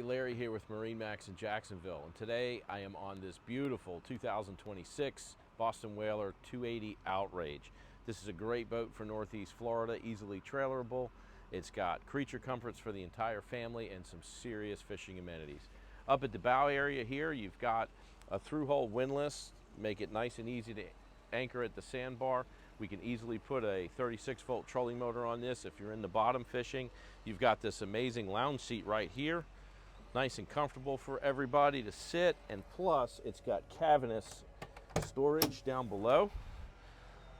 Larry here with MarineMax in Jacksonville, and today I am on this beautiful 2026 Boston Whaler 280 Outrage. This is a great boat for Northeast Florida, easily trailerable. It's got creature comforts for the entire family and some serious fishing amenities. Up at the bow area here, you've got a through-hole windlass, make it nice and easy to anchor at the sandbar. We can easily put a 36-volt trolling motor on this if you're in the bottom fishing. You've got this amazing lounge seat right here. Nice and comfortable for everybody to sit, and plus it's got cavernous storage down below.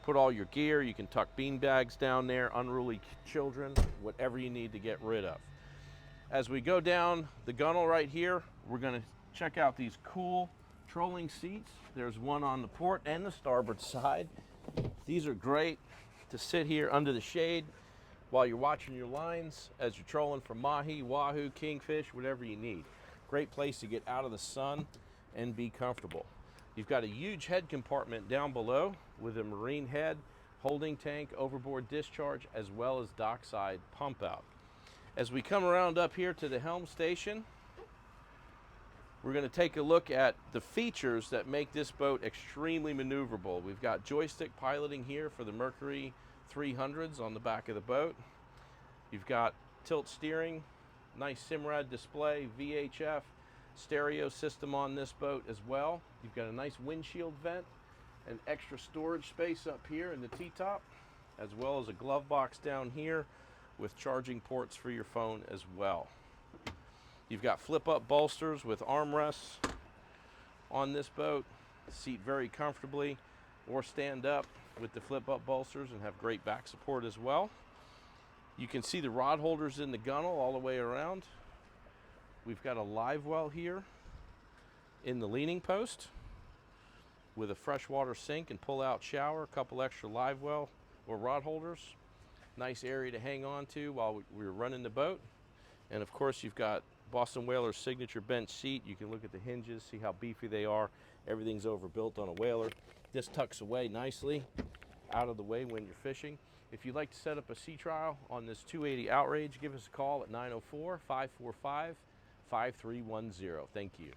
Put all your gear, you can tuck bean bags down there, unruly children, whatever you need to get rid of. As we go down the gunnel right here, we're going to check out these cool trolling seats. There's one on the port and the starboard side. These are great to sit here under the shade while you're watching your lines as you're trolling for mahi, wahoo, kingfish, whatever you need. Great place to get out of the sun and be comfortable. You've got a huge head compartment down below with a marine head, holding tank, overboard discharge, as well as dockside pump out. As we come around up here to the helm station, we're going to take a look at the features that make this boat extremely maneuverable. We've got joystick piloting here for the Mercury 300s on the back of the boat. You've got tilt steering, nice Simrad display, VHF, stereo system on this boat as well. You've got a nice windshield vent and extra storage space up here in the T-top, as well as a glove box down here with charging ports for your phone as well. You've got flip-up bolsters with armrests on this boat. Seat very comfortably, or stand up with the flip-up bolsters and have great back support as well. You can see the rod holders in the gunnel all the way around. We've got a live well here in the leaning post with a freshwater sink and pull-out shower, a couple extra live well or rod holders. Nice area to hang on to while we're running the boat. And of course, you've got Boston Whaler's signature bench seat. You can look at the hinges, see how beefy they are. Everything's overbuilt on a Whaler. This tucks away nicely out of the way when you're fishing. If you'd like to set up a sea trial on this 280 Outrage, give us a call at 904-545-5310. Thank you.